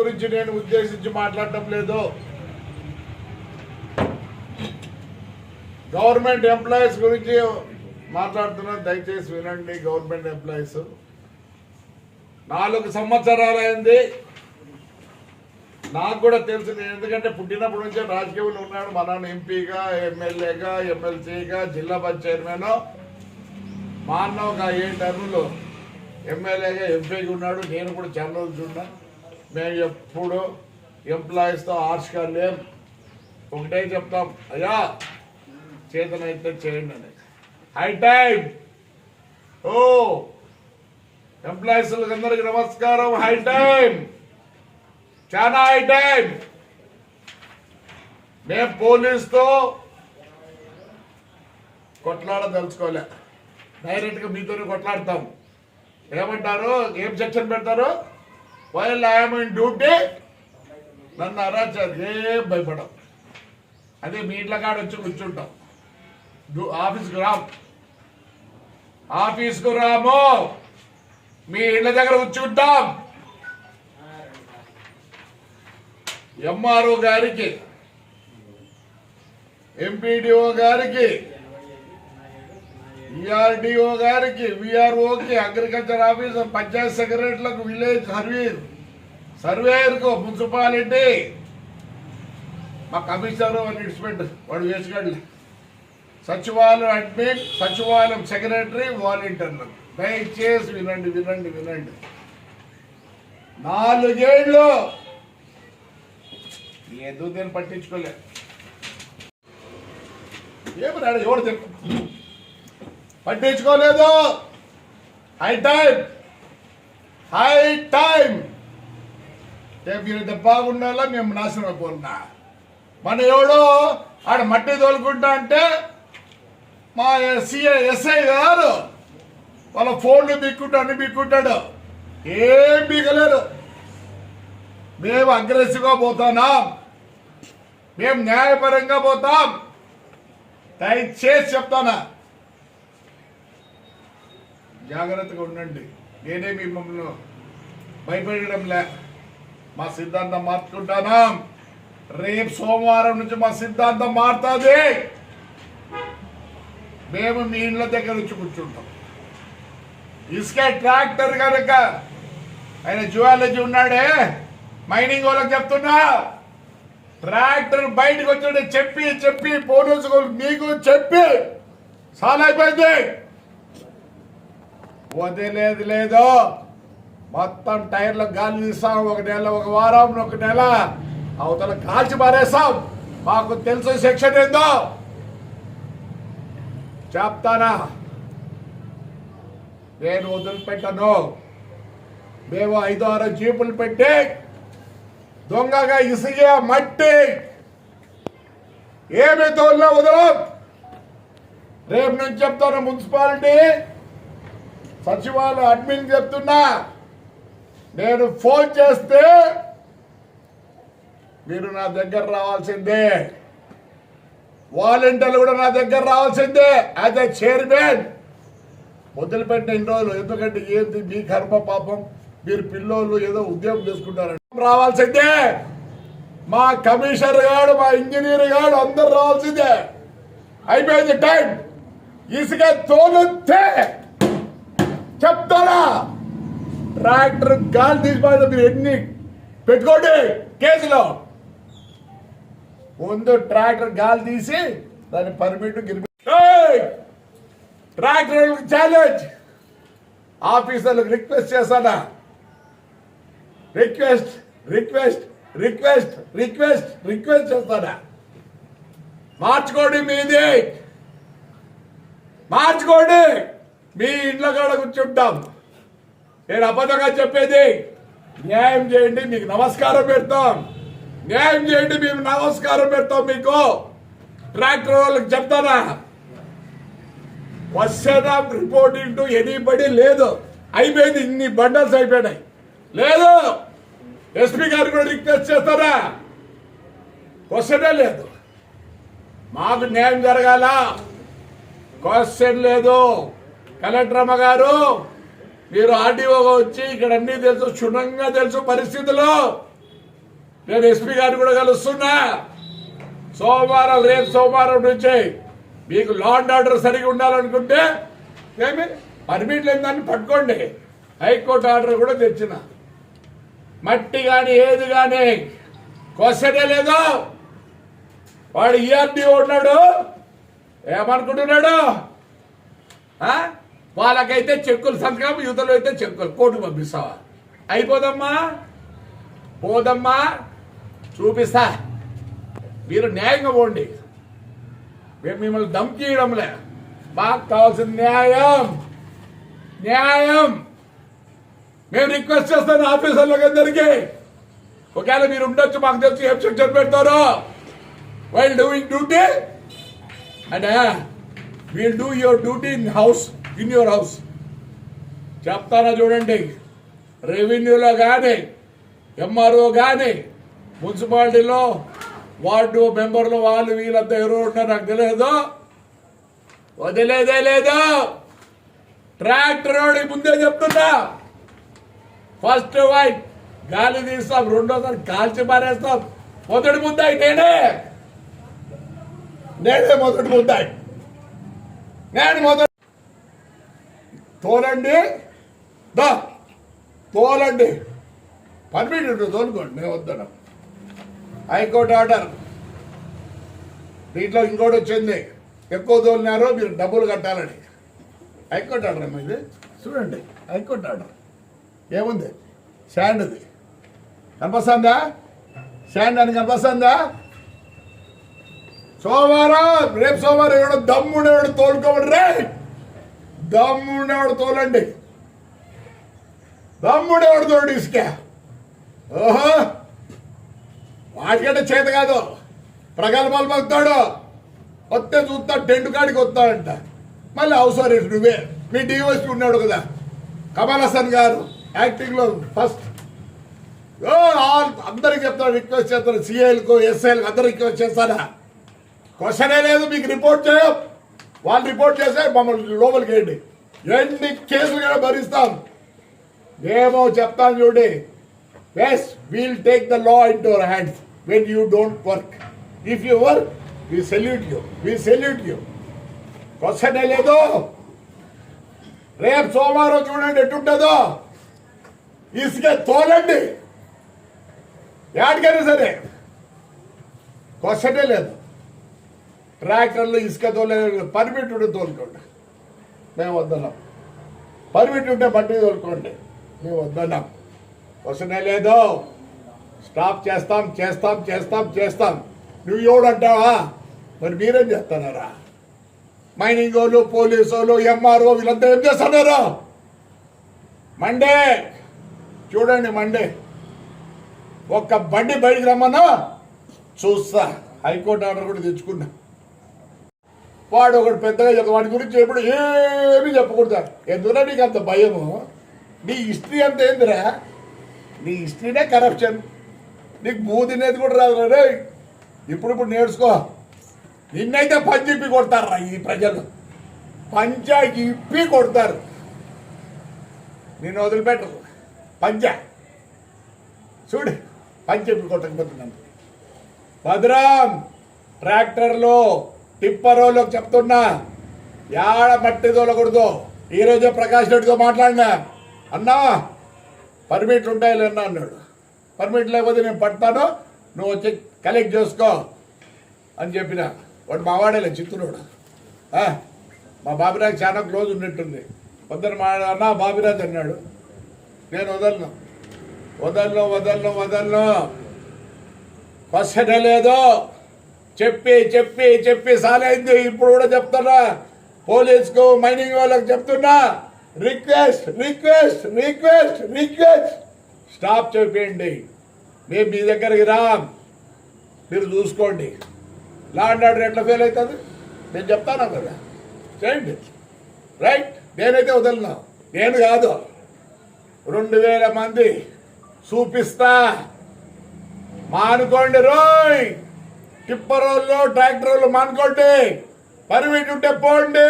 గురించి నేను ఉద్దేశించి మాట్లాడటం లేదు. గవర్నమెంట్ ఎంప్లాయీస్ గురించి మాట్లాడుతున్నా, దయచేసి వినండి. గవర్నమెంట్ ఎంప్లాయీస్ 4 సంవత్సరాలైంది. నాకు కూడా తెలుసు, ఎందుకంటే పుట్టినప్పటి నుంచే రాజకీయంలో ఉన్నాడు. మా నాన్న ఎంపీగా, ఎమ్మెల్యేగా, ఎమ్మెల్సీగా, జిల్లా పంచాయతీ చైర్మన్, మా అన్న ఒక 7 టర్ములు ఎమ్మెల్యేగా, ఎంపీగా ఉన్నాడు. నేను కూడా చాలా రోజులు ఉన్నా. మేము ఎప్పుడు ఎంప్లాయీస్తో హార్ష్గా లేం. ఒకటే చెప్తాం, అయ్యా చేతనైతే చేయండి అని. High time. ఓ ఎంప్లాయీస్ అందరికి నమస్కారం. హై టైం, చాలా హై టైం. మేము పోలీసుతో కొట్లాడదలుచుకోలే, డైరెక్ట్గా మీతోనే కొట్లాడతాం. ఏమంటారు, ఏం సెక్షన్ పెడతారు? వైల్ ఐఎమ్ ఇన్ డ్యూటీ, నన్ను అరాచారు, ఏం భయపడం. అదే మీ ఇంట్లో కాడ వచ్చి కూర్చుంటాం. ఆఫీస్కు రాము, మీ ఇళ్ళ దగ్గర కూర్చుంటాం. ఎంఆర్ఓ గారికి, ఎంపీడీఓ గారికి, ఈఆర్డీఓ గారికి, విఆర్ఓకి, అగ్రికల్చర్ ఆఫీసర్, పంచాయత్ సెక్రటరీలకు, విలేజ్ సర్వేయర్కు, మున్సిపాలిటీ, మా కమిషనర్ అని ఇన్స్పెక్టర్ వాడు వేసుగాడు, సచివాలయం అడ్మిన్, సచివాలయం సెక్రటరీ, వాలంటీర్లు. దయచేసి వినండి వినండి వినండి. 4 ఏళ్ళు ఏదో నేను పట్టించుకోలే. ఏమన్నాడు, ఎవరు చెప్పు, పట్టించుకోలేదు. High time, high time. మీరు బాగుండాలా, మేము నాశనం అయిపోతున్నా. మన ఎవడో ఆడ మట్టి తోలుకుంటా అంటే మా ఎస్ఐ గారు వాళ్ళ ఫోన్లు బిక్కుంటూ అన్ని బిక్కుంటాడు. ఏం బిగలేరు. మేము అగ్రెసివ్గా పోతున్నాం, మేము న్యాయపరంగా పోతాం. దయచేసి చెప్తానా, జాగ్రత్తగా ఉండండి. నేనే మిమ్మల్ని భయపెట్టడంలే, మా సిద్ధాంతం మార్చుకుంటానా. రేపు సోమవారం నుంచి మా సిద్ధాంతం మారుతుంది. మేము మీ ఇళ్ళ దగ్గర నుంచి కూర్చుంటాం. ఇసుక ట్రాక్టర్ కనుక ఆయన జువాలజీ ఉన్నాడే, మైనింగ్ వాళ్ళకి చెప్తున్నా, ట్రాక్టర్ బయటకు వచ్చాడే చెప్పి చెప్పి పోలీసు మీకు చెప్పి చాలా అయిపోయింది. వదిలేదు లేదు, మొత్తం టైర్లకు గాలి తీస్తాం. 1 నెల, 1 వారం, 1 నెల అవతల కాల్చి పారేస్తాం. మాకు తెలుసు సెక్షన్ ఏందో చెప్తానా. నేను వదిలిపెట్టను. మేము 5-6 జీపులు పెట్టి దొంగగా ఇసుక, మట్టి ఏమి తోలినా వదలం. రేపు నుంచి చెప్తాను, మున్సిపాలిటీ, సచివాలయం అడ్మిన్ చెప్తున్నా, నేను ఫోన్ చేస్తే మీరు నా దగ్గర రావాల్సిందే. వాలంటీర్లు కూడా నా దగ్గర రావాల్సిందే. యాజ్ ఎ చైర్మన్ వదిలిపెట్టిన ఇన్ని రోజులు, ఎందుకంటే ఏంది మీ కర్మ పాపం, మీరు పిల్లోళ్ళు ఏదో ఉద్యోగం చేసుకుంటారండి. రావాల్సిందే. మా కమిషనర్ గారు, మా ఇంజనీర్ గారు అందరు రావాల్సిందే. అయిపోయింది టైం. ఇసుక తోలుతే చెప్తారా, ట్రాక్టర్ గాలి తీసిపోతే మీరు ఎన్ని పెట్టుకోండి కేసులో. ముందు ట్రాక్టర్ గాలి తీసి దాని పర్మిట్ ట్రాక్టర్ ఛాలెంజ్. ఆఫీసర్లకు రిక్వెస్ట్ చేస్తానా, request request request request request చేస్తానా, మార్చుకోండి. మీది మార్చుకోండి. మీ ఇంట్లో కాడ కూర్చుంటాం. నేను అబద్ధంగా చెప్పేది, న్యాయం చేయండి, మీకు నమస్కారం పెడతాం. న్యాయం చేయండి, మేము నమస్కారం పెడతాం. మీకు ట్రాక్టర్ వాళ్ళకి చెప్తానా, question of reporting to anybody లేదు. అయిపోయింది, ఇన్ని బండల్స్ అయిపోయినాయి. లేదు, ఎస్పీ గారు కూడా రిక్వెస్ట్ చేస్తారా, క్వశ్చనే లేదు. మాకు న్యాయం జరగాల, క్వశ్చన్ లేదు. కలెక్టర్ అమ్మ గారు, మీరు ఆర్డీఓగా వచ్చి ఇక్కడ అన్నీ తెలుసు, క్షుణ్ణంగా తెలుసు పరిస్థితులు. నేను ఎస్పీ గారిని కూడా కలుస్తున్నా. సోమవారం, రేపు సోమవారం నుంచి మీకు లా అండ్ ఆర్డర్ సరిగా ఉండాలనుకుంటే ఏమి పర్మిట్ లేని దాన్ని పట్టుకోండి. హైకోర్టు ఆర్డర్ కూడా తెచ్చిన. మట్టి కానీ ఏది కానీ క్వశ్చనే లేదు. వాడు ఈఆర్డీఓ ఉన్నాడు, ఏమనుకుంటున్నాడు? వాళ్ళకైతే చెక్కులు సంతకం, యువతలో అయితే చెక్కులు కోర్టు పంపిస్తావా? అయిపోదమ్మా, పోదమ్మా, చూపిస్తా. మీరు న్యాయంగా పోండి. మేము మిమ్మల్ని ధమ్కీయడంలే. మాకు కావాల్సిన న్యాయం. న్యాయం మేము రిక్వెస్ట్ చేస్తాను ఆఫీసర్లకు అందరికీ. ఒకవేళ మీరు ఉండొచ్చు, మాకు తెలిసి ఏం సెక్షన్ పెడతారో while doing duty and we'll do your duty in your house. చెప్తానా చూడండి. రెవెన్యూలో కానీ, ఎంఆర్ఓ కానీ, మున్సిపాలిటీలో వార్డు మెంబర్లు వాళ్ళు వీళ్ళంతా ఎవరు ఉంటారు నాకు తెలియదు. వదిలేదే లేదు. ట్రాక్టర్ ముందే చెప్తున్నా, ఫస్ట్ వైట్ గాలి తీస్తాం, రెండోసారి కాల్చి మారేస్తాం. మొదటి ముద్దాయి నేనే మొదటి ముద్దాయి. నేను మొదటి తోలండి, తోలండి. పర్మిట్ ఉంటుంది, తోలుకోండి. మేము వద్దాం. High court order. దీంట్లో ఇంకోటి వచ్చింది, ఎక్కువ తోలినారో మీరు డబ్బులు కట్టాలని. హైకోర్టు ఆర్డర్ అమ్మా ఇది. చూడండి, హైకోర్టు ఆర్డర్ ఏముంది? శాండ్ది కనిపిస్తుందా? శాండ్ అని కనిపిస్తుందా? సోమవారం, రేపు సోమవారం ఎవడో దమ్ముడేవాడు తోలుకోమని రే. దమ్ముడేవాడు తోలండి. దమ్ముడేవాడు తోడు ఇసుక. ఓహో, వాటికంటే చేత కాదు. ప్రగల్భాలు పలుకుతాడు. వస్తే చూస్తా, టెంట్ కాడికి వస్తాడంట. మళ్ళీ అవసరం నువ్వే. మీ డిఓఎస్పీ ఉన్నాడు కదా, కమల్ హాసన్ గారు, యాక్టింగ్లో ఫస్ట్. అందరికి చెప్తాను, రిక్వెస్ట్ చేస్తాను. సిఐలకు, ఎస్ఐలకు అందరు రిక్వెస్ట్ చేస్తానా? క్వశ్చనే లేదు. మీకు రిపోర్ట్ చేయం. వాళ్ళు రిపోర్ట్ చేస్తే మమ్మల్ని లోపలికి వేయండి. ఎన్ని కేసులు కూడా భరిస్తాం. మేము చెప్తాను చూడండి. Yes, we'll take the law into our hands when you don't work. If you work, we salute you. We salute you. క్వశ్చనే లేదు. రేపు సోమవారం చూడండి ఎట్టుంటుందో. ఇసుక తోలండి, యాడికైనా సరే. క్వశ్చనే లేదు. ట్రాక్టర్లు ఇసుక తోలేదు. పర్మిట్ ఉంటే తోలుకోండి, మేము వద్దన్నాం. పర్మిట్ ఉంటే బట్టి తోలుకోండి, మేము వద్దన్నాం. క్వశ్చనే లేదు. స్టాప్ చేస్తాం, చేస్తాం, చేస్తాం, చేస్తాం. నువ్వు ఎవడంటావా? మరి మీరేం చేస్తున్నారా? మైనింగ్ వాళ్ళు, పోలీసు వాళ్ళు, ఎంఆర్ఓ వీళ్ళంతా ఏం చేస్తున్నారు? మండే చూడండి, మండే ఒక్క బండి బయటికి రమ్మన్నా చూస్తా. హైకోర్టు ఆర్డర్ కూడా తెచ్చుకున్నా. వాడు ఒకటి పెద్దగా వాడి గురించి ఎప్పుడు ఏమీ చెప్పకూడదు. ఎందుకురా నీకు అంత భయము? నీ హిస్టరీ అంత ఏందిరా? నీ హిస్టరీనే కరప్షన్. నీకు తినేది కూడా రాదు రే. ఇప్పుడు నేర్చుకో. నిన్నైతే పంచి ఇప్పి కొడతారా ఈ ప్రజలు? పంచాకి ఇప్పి కొడతారు. నేను వదిలిపెట్టరు. పంచా చూడు, పంచి ఇప్పి కొట్టకపోతున్నాను. భద్రం ట్రాక్టర్లో, టిప్పరోళ్ళకి చెప్తున్నా, యాడ మట్టి తోలకూడదు. ఈరోజే ప్రకాష్ రెడ్డితో మాట్లాడినా. అన్నా పర్మిట్లు ఉంటాయి లేనా అన్నాడు. పర్మిట్ లేకపోతే నేను పడతాను, నువ్వు వచ్చి కలెక్ట్ చేసుకో అని చెప్పిన. వాడు మావాడేలే, చిత్తూరుడు. మా బాబిరాజ్ చాలా క్లోజ్ ఉన్నట్టుంది. పొద్దున మా అన్న బాబిరాజ్ అన్నాడు. నేను వదలను, వదలను, వదలను, వదలను. క్వశ్చనే లేదు. చెప్పి చెప్పి చెప్పి సాలైంది. ఇప్పుడు కూడా చెప్తున్నా, పోలీసుకు, మైనింగ్ వాళ్ళకి చెప్తున్నా, request request request request stop చెప్పండి. మేము మీ దగ్గరికి రాం, మీరు చూసుకోండి. లా అండ్ ఆర్డర్ ఎట్లా ఫెయిల్ అవుతుంది నేను చెప్తాను కదా, చేయండి. రైట్, నేనైతే వదలను. నేను కాదు, 2000 మంది చూపిస్తా. మానుకోండి రోయ్. టిప్పరోళ్ళు, ట్రాక్టరోళ్ళు మానుకోండి. పర్మిట్ ఉంటే పోండి.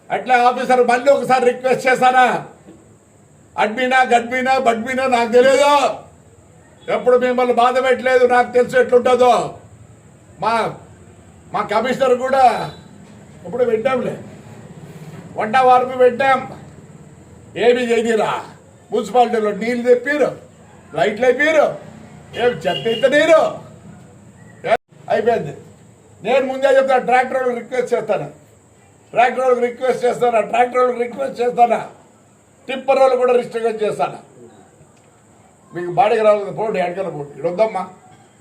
అట్లా ఆఫీసర్ మళ్ళీ ఒకసారి రిక్వెస్ట్ చేశానా? అడ్మినా, గడ్మినా, బడ్మినా నాకు తెలియదు. ఎప్పుడు మిమ్మల్ని బాధ పెట్టలేదు, నాకు తెలుసు ఎట్లుంటుందో. మా మా కమిషనర్ కూడా ఇప్పుడు పెట్టాంలే, వంట వార్పు పెట్టాం. ఏమి చేయరా, మున్సిపాలిటీలో నీళ్ళు తెప్పారు, లైట్లు అయిపోయారు, ఏమి చెత్త ఎత్తనీరు అయిపోయింది. నేను ముందే చెప్తాను, ట్రాక్టర్ వాళ్ళకి రిక్వెస్ట్ చేస్తాను, ట్రాక్టర్ వాళ్ళకి రిక్వెస్ట్ చేస్తాను, ట్రాక్టర్ వాళ్ళకి రిక్వెస్ట్ చేస్తాను, టిప్పర్ వాళ్ళు కూడా రిస్ట్రిక్ట్ చేస్తాను. మీకు బాడీకి రావాలి పోండి, ఎడకల పోండి, ఇక్కడ వద్దమ్మా,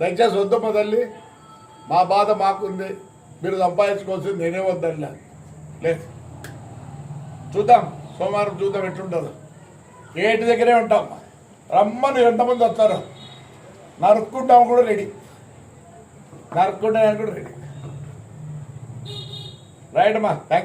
దయచేసి వద్దమ్మా తల్లి, మా బాధ మాకుంది, మీరు సంపాదించుకోవాల్సింది నేనే వద్దని లేదు. చూద్దాం, సోమవారం చూద్దాం ఎట్లుంటుందో. గేటు దగ్గరే ఉంటాం, రమ్మని ఎంతమంది వస్తారు, నరుక్కుంటాం కూడా రెడీ, నరుక్కుంటాం కూడా రెడీ. రైట్ అమ్మా, థ్యాంక్ యూ.